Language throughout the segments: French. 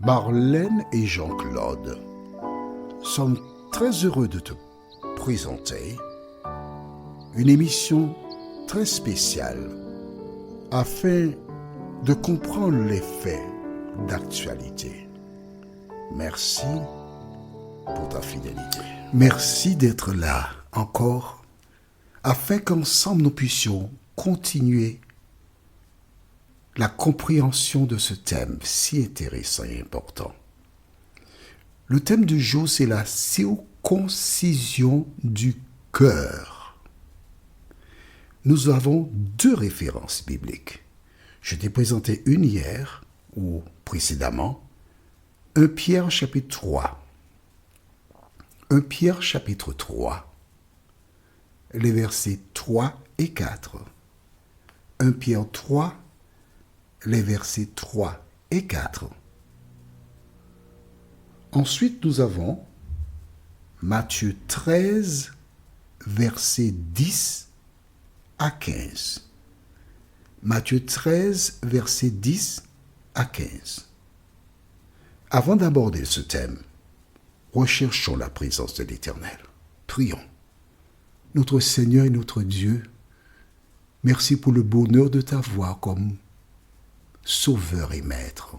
Marlène et Jean-Claude sommes très heureux de te présenter une émission très spéciale afin de comprendre les faits d'actualité. Merci pour ta fidélité. Merci d'être là encore afin qu'ensemble nous puissions continuer la compréhension de ce thème si intéressant et important. Le thème du jour, c'est la circoncision du cœur. Nous avons deux références bibliques. Je t'ai présenté une hier, ou précédemment, 1 Pierre chapitre 3. 1 Pierre chapitre 3, les versets 3 et 4. 1 Pierre 3, les versets 3 et 4. Ensuite, nous avons Matthieu 13, versets 10 à 15. Matthieu 13, versets 10 à 15. Avant d'aborder ce thème, recherchons la présence de l'Éternel. Prions. Notre Seigneur et notre Dieu, merci pour le bonheur de t'avoir comme Sauveur et Maître.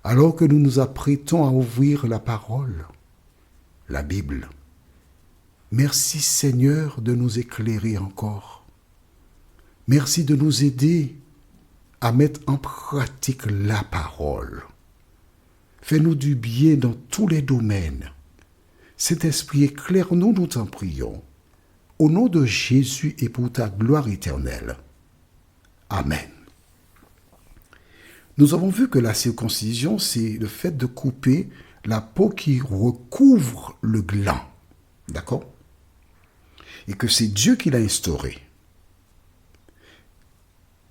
Alors que nous nous apprêtons à ouvrir la parole, la Bible, merci Seigneur de nous éclairer encore. Merci de nous aider à mettre en pratique la parole. Fais-nous du bien dans tous les domaines. Saint-Esprit, éclaire-nous, nous t'en prions. Au nom de Jésus et pour ta gloire éternelle. Amen. Nous avons vu que la circoncision, c'est le fait de couper la peau qui recouvre le gland. D'accord? Et que c'est Dieu qui l'a instauré.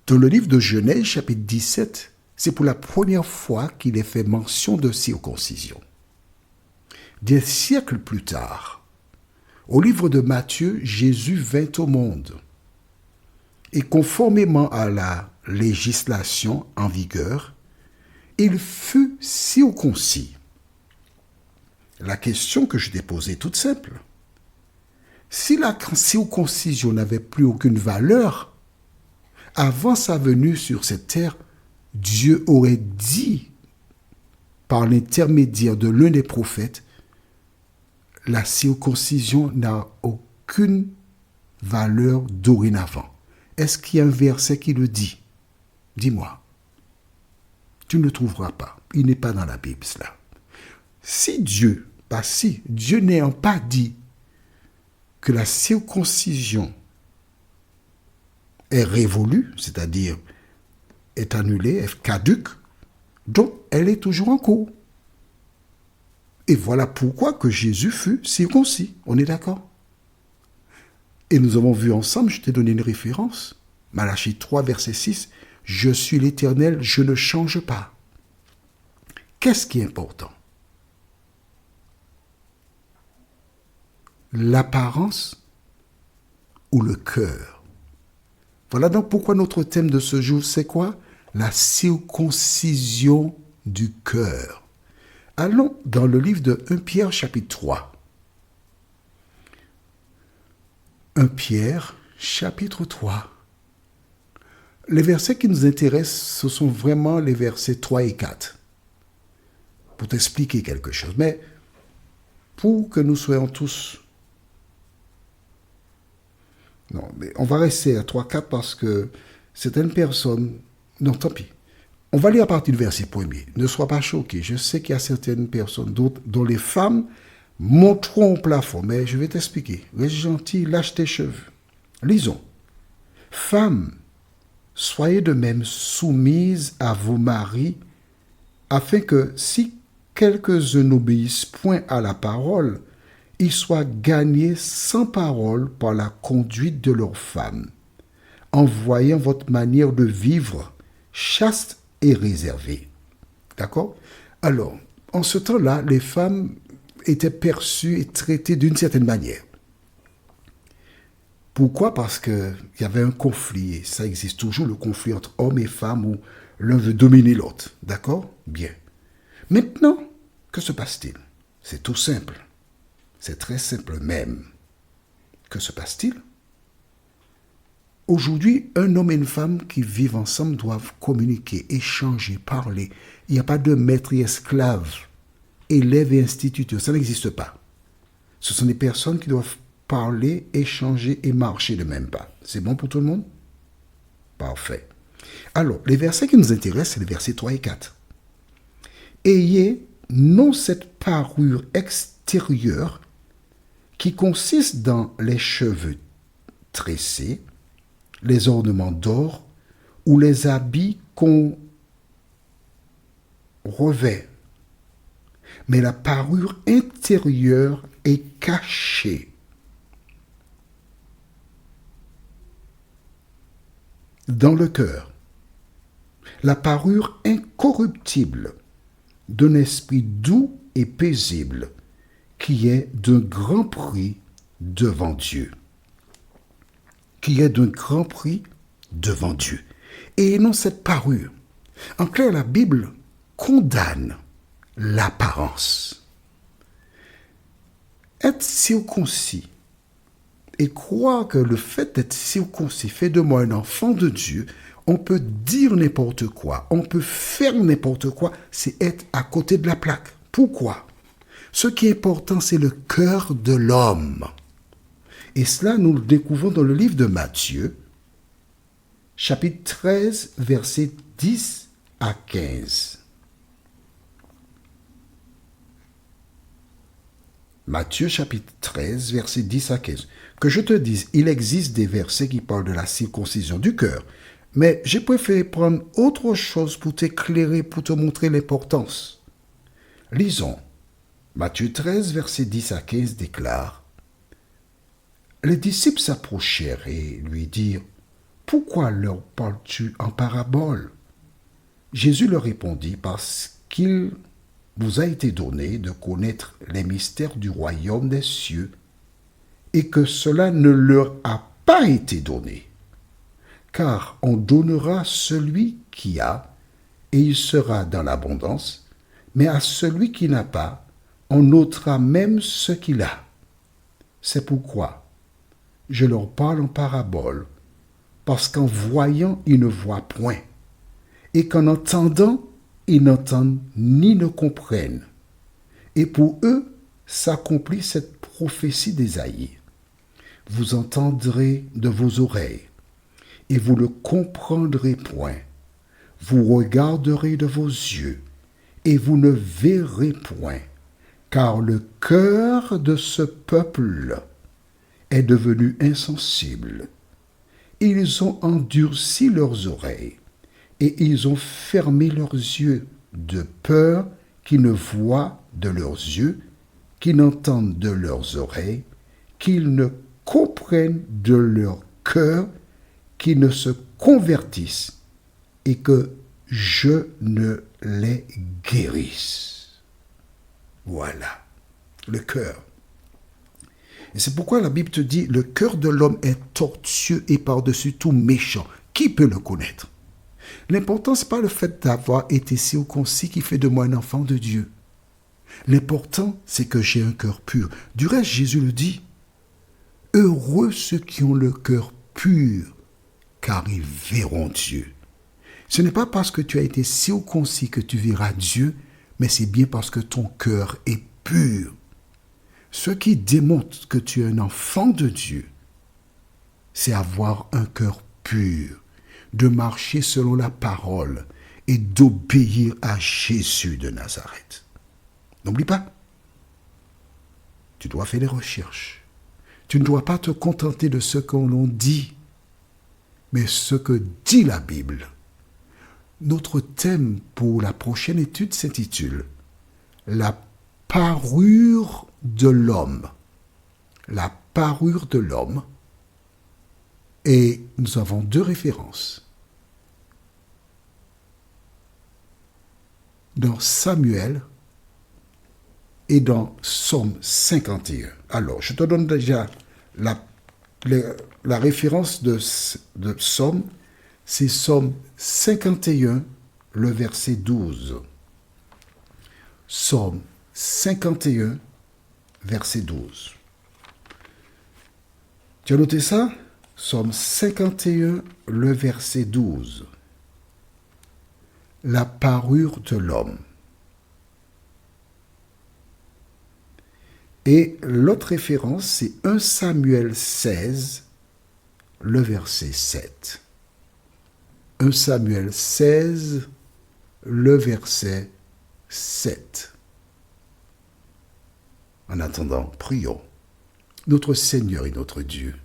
Dans le livre de Genèse, chapitre 17, c'est pour la première fois qu'il est fait mention de circoncision. Des siècles plus tard, au livre de Matthieu, Jésus vint au monde. Et conformément à la législation en vigueur, il fut circoncis. La question que je t'ai posée est toute simple. Si la circoncision n'avait plus aucune valeur, avant sa venue sur cette terre, Dieu aurait dit, par l'intermédiaire de l'un des prophètes, la circoncision n'a aucune valeur dorénavant. Est-ce qu'il y a un verset qui le dit? Dis-moi. Tu ne le trouveras pas. Il n'est pas dans la Bible, cela. Si Dieu n'ayant pas dit que la circoncision est révolue, c'est-à-dire est annulée, est caduque, donc elle est toujours en cours. Et voilà pourquoi que Jésus fut circoncis. On est d'accord? Et nous avons vu ensemble, je t'ai donné une référence, Malachie 3, verset 6, « Je suis l'Éternel, je ne change pas ». Qu'est-ce qui est important? L'apparence ou le cœur? Voilà donc pourquoi notre thème de ce jour, c'est quoi? La circoncision du cœur. Allons dans le livre de 1 Pierre chapitre 3. 1 Pierre chapitre 3. Les versets qui nous intéressent, ce sont vraiment les versets 3 et 4. Pour t'expliquer quelque chose. Mais pour que nous soyons tous... Non, mais on va rester à 3-4 parce que certaines personnes... Non, tant pis. On va lire à partir du verset 1er. Ne sois pas choqué. Je sais qu'il y a certaines personnes dont les femmes monteront au plafond. Mais je vais t'expliquer. Reste gentil, lâche tes cheveux. Lisons. Femmes, soyez de même soumises à vos maris, afin que si quelques-uns n'obéissent point à la parole, ils soient gagnés sans parole par la conduite de leurs femmes, en voyant votre manière de vivre chaste et réservée. D'accord? Alors, en ce temps-là, les femmes étaient perçues et traitées d'une certaine manière. Pourquoi? Parce qu'il y avait un conflit, et ça existe toujours, le conflit entre hommes et femmes, où l'un veut dominer l'autre. D'accord? Bien. Maintenant, que se passe-t-il? C'est tout simple. C'est très simple même. Que se passe-t-il? Aujourd'hui, un homme et une femme qui vivent ensemble doivent communiquer, échanger, parler. Il n'y a pas de maître et esclave, élève et instituteur. Ça n'existe pas. Ce sont des personnes qui doivent parler, échanger et marcher de même pas. C'est bon pour tout le monde? Parfait. Alors, les versets qui nous intéressent, c'est les versets 3 et 4. Ayez non cette parure extérieure qui consiste dans les cheveux tressés, les ornements d'or ou les habits qu'on revêt. Mais la parure intérieure est cachée dans le cœur. La parure incorruptible d'un esprit doux et paisible qui est d'un grand prix devant Dieu. Qui est d'un grand prix devant Dieu. Et non cette parure. En clair, la Bible condamne l'apparence. Être circoncis et croire que le fait d'être circoncis fait de moi un enfant de Dieu, on peut dire n'importe quoi, on peut faire n'importe quoi, c'est être à côté de la plaque. Pourquoi? Ce qui est important, c'est le cœur de l'homme. Et cela, nous le découvrons dans le livre de Matthieu, chapitre 13, versets 10 à 15. Matthieu, chapitre 13, versets 10 à 15. Que je te dise, il existe des versets qui parlent de la circoncision du cœur, mais j'ai préféré prendre autre chose pour t'éclairer, pour te montrer l'importance. Lisons. Matthieu 13, versets 10 à 15 déclare: Les disciples s'approchèrent et lui dirent: Pourquoi leur parles-tu en parabole? Jésus leur répondit: Parce qu'il vous a été donné de connaître les mystères du royaume des cieux, et que cela ne leur a pas été donné. Car on donnera à celui qui a, et il sera dans l'abondance, mais à celui qui n'a pas, on ôtera même ce qu'il a. C'est pourquoi je leur parle en parabole, parce qu'en voyant, ils ne voient point, et qu'en entendant, ils n'entendent ni ne comprennent. Et pour eux, s'accomplit cette prophétie d'Ésaïe. Vous entendrez de vos oreilles, et vous ne comprendrez point. Vous regarderez de vos yeux, et vous ne verrez point, car le cœur de ce peuple est devenu insensible. Ils ont endurci leurs oreilles, et ils ont fermé leurs yeux, de peur qu'ils ne voient de leurs yeux, qu'ils n'entendent de leurs oreilles, qu'ils ne comprennent de leur cœur, qu'ils ne se convertissent, et que je ne les guérisse. Voilà, le cœur. Et c'est pourquoi la Bible te dit, le cœur de l'homme est tortueux et par-dessus tout méchant. Qui peut le connaître? L'important, ce n'est pas le fait d'avoir été circoncis qui fait de moi un enfant de Dieu. L'important, c'est que j'ai un cœur pur. Du reste, Jésus le dit, heureux ceux qui ont le cœur pur, car ils verront Dieu. Ce n'est pas parce que tu as été circoncis que tu verras Dieu, mais c'est bien parce que ton cœur est pur. Ce qui démontre que tu es un enfant de Dieu, c'est avoir un cœur pur, de marcher selon la parole et d'obéir à Jésus de Nazareth. N'oublie pas, tu dois faire des recherches. Tu ne dois pas te contenter de ce qu'on nous dit, mais ce que dit la Bible. Notre thème pour la prochaine étude s'intitule « La parure de l'homme ». La parure de l'homme. Et nous avons deux références. Dans Samuel et dans Psaume 51. Alors, je te donne déjà la référence de Psaume. C'est Psaume 51, le verset 12. Psaume 51, verset 12. Tu as noté ça? Psaume 51, le verset 12. La parure de l'homme. Et l'autre référence, c'est 1 Samuel 16, le verset 7. 1 Samuel 16, le verset 7. En attendant, prions. Notre Seigneur et notre Dieu,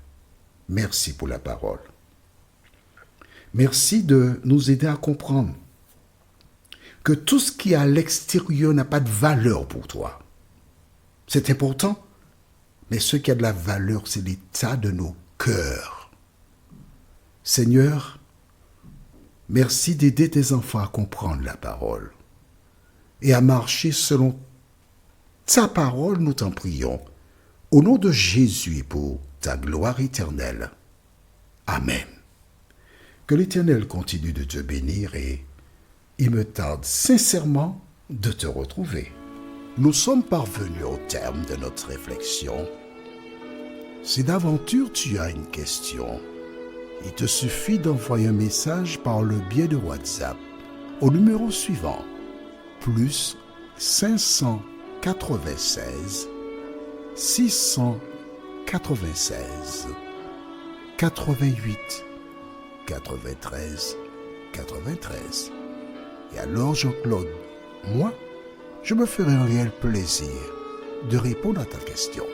merci pour la parole. Merci de nous aider à comprendre que tout ce qui est à l'extérieur n'a pas de valeur pour toi. C'est important, mais ce qui a de la valeur, c'est l'état de nos cœurs. Seigneur, merci d'aider tes enfants à comprendre la parole et à marcher selon ta parole, nous t'en prions, au nom de Jésus et pour ta gloire éternelle. Amen. Que l'Éternel continue de te bénir et il me tarde sincèrement de te retrouver. Nous sommes parvenus au terme de notre réflexion. Si d'aventure tu as une question, il te suffit d'envoyer un message par le biais de WhatsApp au numéro suivant, plus 596 696 88 93 93. Et alors Jean-Claude, moi, je me ferai un réel plaisir de répondre à ta question.